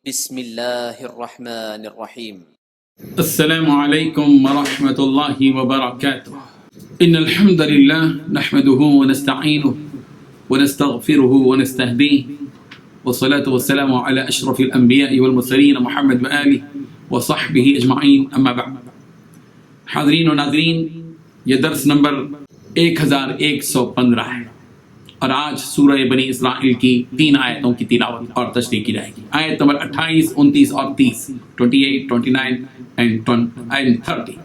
بسم اللہ الرحمن الرحیم۔ السلام علیکم ورحمۃ اللہ وبرکاتہ۔ ان الحمد للہ نحمده ونستعینه ونستغفره ونستهدیه والصلاة والسلام على اشرف الانبیاء والمرسلین محمد وآلہ وصحبہ اجمعین، اما بعد۔ حاضرین و ناظرین، یہ درس نمبر 1115 ہے اور آج سورہ بنی اسرائیل کی 3 آیتوں کی تلاوت اور تشریح کی جائے گی۔ آیت نمبر 28، 29 اور 30، 28، 29 and 30۔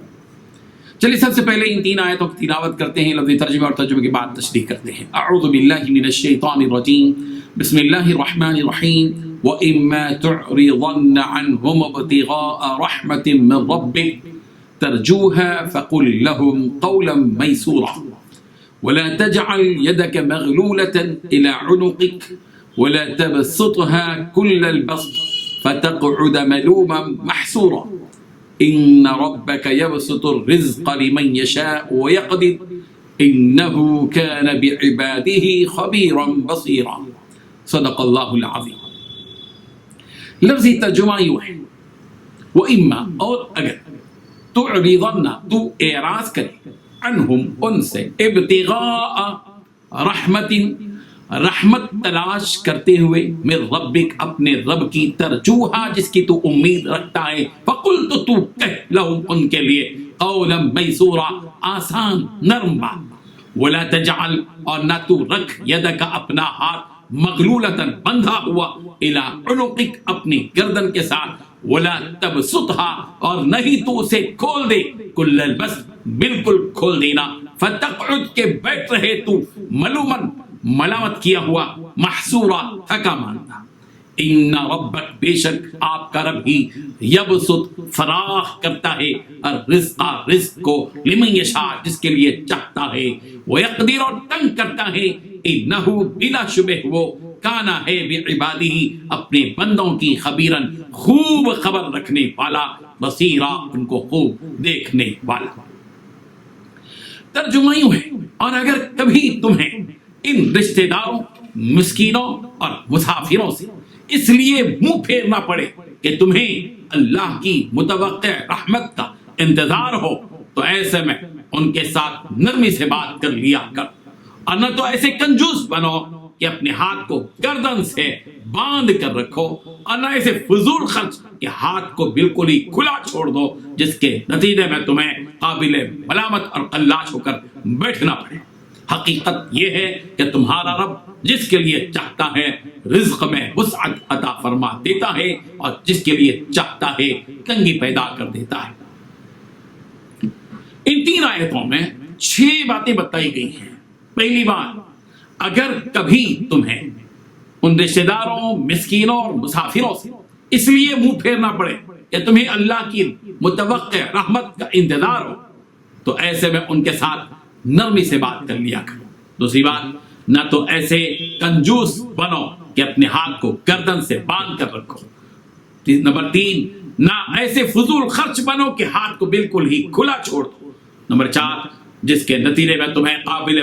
چلیے سب سے پہلے ان 3 آیتوں کی تلاوت کرتے ہیں، لفظی ترجمہ اور ترجمے کے بعد تشریح کرتے ہیں۔ اعوذ باللہ من الشیطان الرجیم، بسم اللہ الرحمن الرحیم۔ وَإِمَّا تُعْرِضَنَّ عَنْهُمُ ابْتِغَاءَ رَحْمَةٍ مِّن رَّبِّكَ ترجوها فقل لهم قولا ميسورا ولا تجعل يدك مغلولة إلى عنقك ولا تبسطها كل البسط فتقعد ملوما محسورا إن ربك يبسط الرزق لمن يشاء ويقدر إنه كان بعباده خبيرا بصيرا۔ صدق الله العظيم۔ لفظی ترجمہ یوں ہے، وَإِمَّا، اور اگر، تُعْرِضَنَّ، تو اعراض کرے، عنہم، ان سے، ابتغاء رحمت، رحمت تلاش کرتے ہوئے، من ربک، اپنے رب کی، ترجوہا، جس کی تو امید رکھتا ہے، فقل، تو کہہ، لہم، ان کے لیے، قولا میسورا، آسان نرم بات، ولا تجعل، اور نہ تو رکھ، یدک، اپنا ہاتھ، مغلولتاً، بندھا ہوا، الی عنقک، اپنی گردن کے ساتھ، ولا تبسطها، اور نہیں تو اسے کھول دے، کل البسط، بالکل کھول دینا، فتقعد، کے بیٹھ رہے تو، ملومن، ملامت کیا ہوا، محسورا، تھکا مانتا۔ ان ربک، بے شک آپ کا رب ہی، یبسط، فراخ کرتا ہے، الرزق، رزق کو، لمن یشاء، جس کے لیے چاہتا ہے، ویقدر، اور تنگ کرتا ہے، انہ، بلا شبہ وہ، کانا، ہے، بعبادہ، اپنے بندوں کی، خبیرن، خوب خبر رکھنے والا، بصیرا، ان کو خوب دیکھنے والا۔ ترجمہ یوں ہے، اور اگر کبھی تمہیں ان رشتہ داروں، مسکینوں اور مسافروں سے اس لیے منہ پھیرنا پڑے کہ تمہیں اللہ کی متوقع رحمت کا انتظار ہو، تو ایسے میں ان کے ساتھ نرمی سے بات کر لیا کر، اور نہ تو ایسے کنجوس بنو کہ اپنے ہاتھ کو گردن سے باندھ کر رکھو، اور نہ ایسے فضول خرچ کہ ہاتھ کو بالکل ہی کھلا چھوڑ دو، جس کے نتیجے میں تمہیں قابل ملامت اور قلاش ہو کر بیٹھنا پڑے۔ حقیقت یہ ہے کہ تمہارا رب جس کے لیے چاہتا ہے رزق میں وسعت عطا فرما دیتا ہے، اور جس کے لیے چاہتا ہے تنگی پیدا کر دیتا ہے۔ ان 3 آیتوں میں 6 باتیں بتائی گئی ہیں۔ پہلی بات، اگر کبھی تمہیں ان رشتہ داروں، مسکینوں اور مسافروں سے اس لیے منہ پھیرنا پڑے کہ تمہیں اللہ کی متوقع رحمت کا انتظار ہو، تو ایسے میں ان کے ساتھ نرمی سے بات کر لیا کرو۔ دوسری بات، نہ تو ایسے کنجوس بنو کہ اپنے ہاتھ کو گردن سے باندھ کر رکھو۔ نمبر 3، نہ ایسے فضول خرچ بنو کہ ہاتھ کو بالکل ہی کھلا چھوڑ دو۔ نمبر 4، جس کے نتیجے میں تمہیں قابل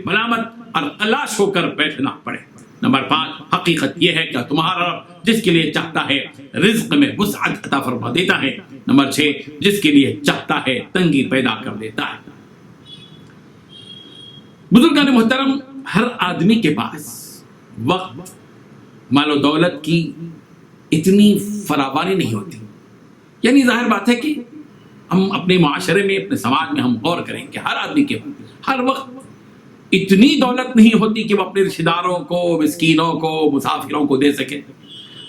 ملامت اور قلاش ہو کر بیٹھنا پڑے۔ نمبر 5، حقیقت یہ ہے کہ تمہارا رب جس کے لیے چاہتا ہے رزق میں وسعت عطا فرما دیتا ہے۔ نمبر 6، جس کے لیے چاہتا ہے تنگی پیدا کر دیتا ہے۔ بزرگان محترم، ہر آدمی کے پاس وقت، مال و دولت کی اتنی فراوانی نہیں ہوتی۔ یعنی ظاہر بات ہے کہ ہم اپنے معاشرے میں، اپنے سماج میں ہم غور کریں کہ ہر آدمی کے پاس ہر وقت اتنی دولت نہیں ہوتی کہ وہ اپنے رشتہ داروں کو، مسکینوں کو، مسافروں کو دے سکے۔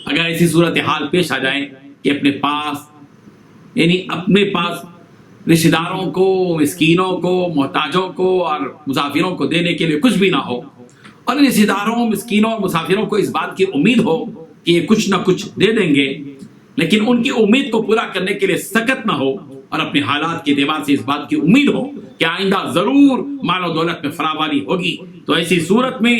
اگر ایسی صورتحال پیش آ جائے کہ اپنے پاس رشتہ داروں کو، مسکینوں کو، محتاجوں کو اور مسافروں کو دینے کے لیے کچھ بھی نہ ہو، اور رشتہ داروں، مسکینوں اور مسافروں کو اس بات کی امید ہو کہ یہ کچھ نہ کچھ دے دیں گے، لیکن ان کی امید کو پورا کرنے کے لیے سخت نہ ہو، اور اپنے حالات کے اعتبار سے اس بات کی امید ہو کہ آئندہ ضرور مال و دولت میں فراوانی ہوگی، تو ایسی صورت میں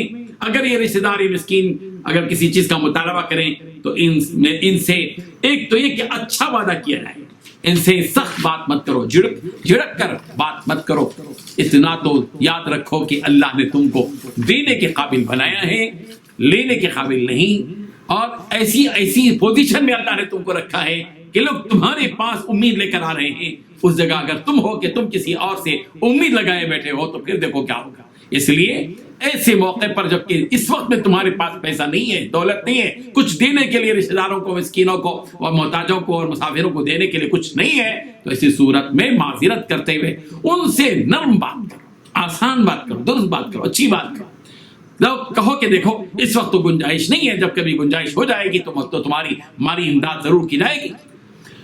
اگر یہ رشتہ داری، مسکین اگر کسی چیز کا مطالبہ کریں تو ان سے ایک تو یہ کہ اچھا وعدہ کیا جائے، ان سے سخت بات مت کرو، جھڑک کر بات مت کرو۔ اتنا تو یاد رکھو کہ اللہ نے تم کو دینے کے قابل بنایا ہے، لینے کے قابل نہیں۔ اور ایسی پوزیشن میں اللہ نے تم کو رکھا ہے کہ لوگ تمہارے پاس امید لے کر آ رہے ہیں. اس جگہ اگر تم ہو کہ تم کسی اور سے امید لگائے بیٹھے ہو تو پھر دیکھو کیا ہوگا. اس لیے ایسے موقع پر جبکہ اس وقت میں تمہارے پاس پیسہ نہیں ہے، دولت نہیں ہے، کچھ دینے کے لیے رشتہ داروں کو، مسکینوں کو اور محتاجوں کو اور مسافروں کو دینے کے لیے کچھ نہیں ہے، تو ایسی صورت میں معذرت کرتے ہوئے ان سے نرم بات کرو، آسان بات کرو، درست بات کرو، اچھی بات کرو. لوگ کہو کہ دیکھو اس وقت تو گنجائش نہیں ہے، جب کبھی گنجائش ہو جائے گی تو تمہاری مالی امداد ضرور کی جائے گی.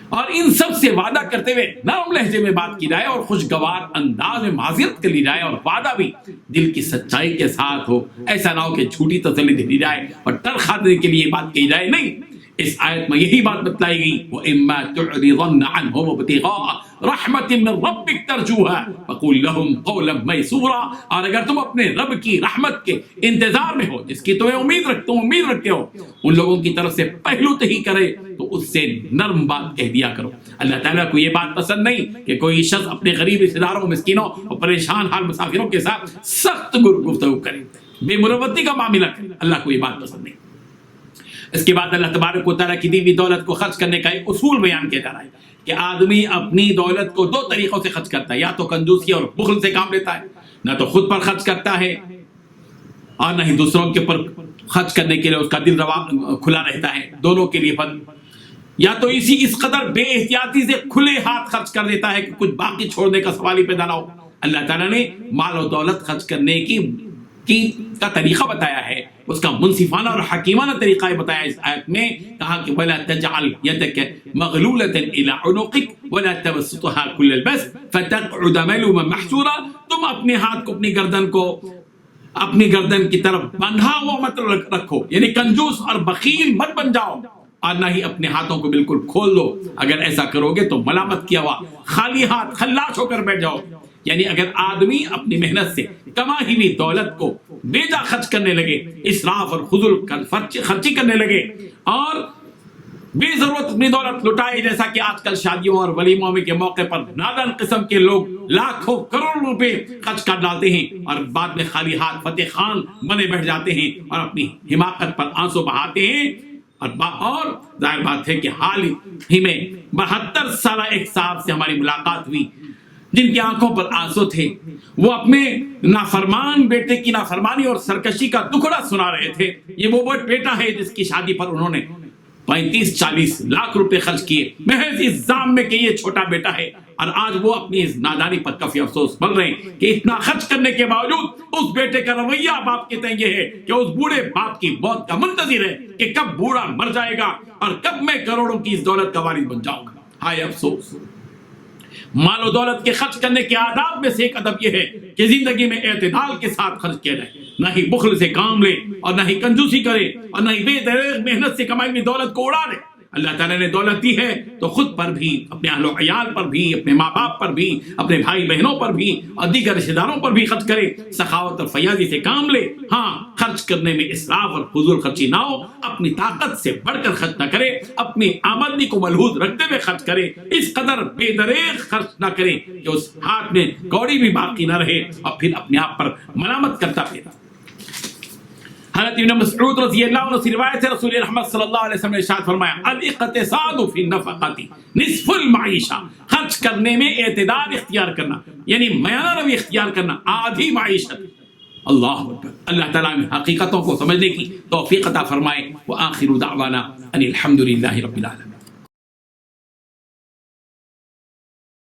اور ان سب سے وعدہ کرتے ہوئے نرم لہجے میں بات کی جائے اور خوشگوار انداز میں معذرت کر لی جائے، اور وعدہ بھی دل کی سچائی کے ساتھ ہو. ایسا نہ ہو کہ جھوٹی تسلی دی جائے اور ٹرخا دینے کے لیے بات کی جائے. نہیں، اس آیت میں یہی بات بتلائی گئی، وَإِمَّا تُعْرِضَنَّ عَنْهُمُ ابْتِغَاءَ رَحْمَةٍ مِّن رَّبِّكَ تَرْجُوهَا فَقُل لَّهُمْ قَوْلًا مَّيْسُورًا. اور اگر تم اپنے رب کی رحمت کے انتظار میں ہو، جس کی تمہیں امید رکھتے ہو، ان لوگوں کی طرف سے پہلو تہی کرے تو اس سے نرم بات کہہ دیا کرو. اللہ تعالیٰ کو یہ بات پسند نہیں کہ کوئی شخص اپنے غریب رشتہ داروں، مسکینوں اور پریشان حال مسافروں کے ساتھ سخت گفتگو کرے، بے مروتی کا معاملہ کرے. اللہ کو یہ بات پسند نہیں. اس کے بعد اللہ تبارک و تعالیٰ کی دی ہوئی دولت کو خرچ کرنے کا ایک اصول بیان کیا جا رہا ہے کہ آدمی اپنی دولت کو 2 طریقوں سے خرچ کرتا ہے، یا تو کنجوسی اور بخل سے کام لیتا ہے، نہ تو خود پر خرچ کرتا ہے اور نہ ہی دوسروں کے پر خرچ کرنے کے لیے اس کا دل کھلا رہتا ہے. دونوں کے لیے بند. یا تو اس قدر بے احتیاطی سے کھلے ہاتھ خرچ کر دیتا ہے کہ کچھ باقی چھوڑنے کا سوال ہی پیدا نہ ہو. اللہ تعالیٰ نے مال و دولت خرچ کرنے کا طریقہ بتایا ہے، اس کا منصفانہ اور حکیمانہ طریقہ بتایا. اس آیت میں کہا کہ وَلَا تَجْعَلْ يَدَكَ مَغْلُولَةً إِلَىٰ عُنُقِكَ وَلَا تَبْسُطْهَا كُلَّ الْبَسْطِ فَتَقْعُدَ مَلُومًا مَحْسُورًا. تم اپنے ہاتھ کو اپنی گردن کی طرف بندھا ہوا مت رکھو، یعنی کنجوس اور بخیل مت بن جاؤ، اور نہ ہی اپنے ہاتھوں کو بالکل کھول دو. اگر ایسا کرو گے تو ملامت کیا ہوا خالی ہاتھ خلاص ہو کر بیٹھ جاؤ. یعنی اگر آدمی اپنی محنت سے کمائی ہوئی دولت کو بیجا خرچ کرنے لگے، اسراف اور فضول خرچی کرنے لگے اور بے ضرورت اپنی دولت لٹائے، جیسا کہ آج کل شادیوں اور ولیموں کے موقع پر نادان قسم کے لوگ لاکھوں کروڑوں روپے خرچ کر ڈالتے ہیں اور بعد میں خالی ہاتھ فتح خان بنے بیٹھ جاتے ہیں اور اپنی حماقت پر آنسو بہاتے ہیں. اور ظاہر بات ہے کہ حال ہی میں 72 سالہ ایک صاحب سے ہماری ملاقات ہوئی جن کی آنکھوں پر آنسو تھے. وہ اپنے نافرمان بیٹے کی نافرمانی اور سرکشی کا دکھڑا سنا رہے تھے. یہ وہ بیٹا ہے جس کی شادی پر انہوں نے 35-40 لاکھ روپے خرچ کیے محض اس ذام میں کہ یہ چھوٹا بیٹا ہے، اور آج وہ اپنی اس نادانی پر کافی افسوس بن رہے ہیں کہ اتنا خرچ کرنے کے باوجود اس بیٹے کا رویہ باپ کے تئیں یہ ہے کہ اس بوڑھے باپ کی موت کا منتظر ہے کہ کب بوڑھا مر جائے گا اور کب میں کروڑوں کی اس دولت کا وارث بن جاؤں گا. ہائے افسوس. مال و دولت کے خرچ کرنے کے آداب میں سے ایک ادب یہ ہے کہ زندگی میں اعتدال کے ساتھ خرچ کیا جائے، نہ ہی بخل سے کام لے اور نہ ہی کنجوسی کرے اور نہ ہی بے دریغ محنت سے کمائی ہوئی دولت کو اڑا دے. اللہ تعالیٰ نے دولت دی ہے تو خود پر بھی، اپنے اہل و عیال پر بھی، اپنے ماں باپ پر بھی، اپنے بھائی بہنوں پر بھی اور دیگر رشتہ داروں پر بھی خرچ کرے. سخاوت اور فیاضی سے کام لے. ہاں، خرچ کرنے میں اسراف اور فضول خرچی نہ ہو. اپنی طاقت سے بڑھ کر خرچ نہ کرے، اپنی آمدنی کو ملحوظ رکھتے ہوئے خرچ کرے. اس قدر بے دریغ خرچ نہ کرے کہ اس ہاتھ میں کوڑی بھی باقی نہ رہے اور پھر اپنے آپ پر ملامت کرتا پھرے. حضرت ابن مسعود رضی اللہ عنہ سے روایت ہے، رسول رحمت صلی اللہ علیہ وسلم نے ارشاد فرمایا، الاقتصاد فی النفقۃ نصف المعیشہ. خرچ کرنے میں اعتدال اختیار کرنا یعنی میانہ روی اختیار کرنا آدھی معیشت. اللہ اکبر. اللہ تعالیٰ میں حقیقتوں کو سمجھنے کی توفیق عطا فرمائے. وآخر دعوانا ان الحمد للہ رب العالمین.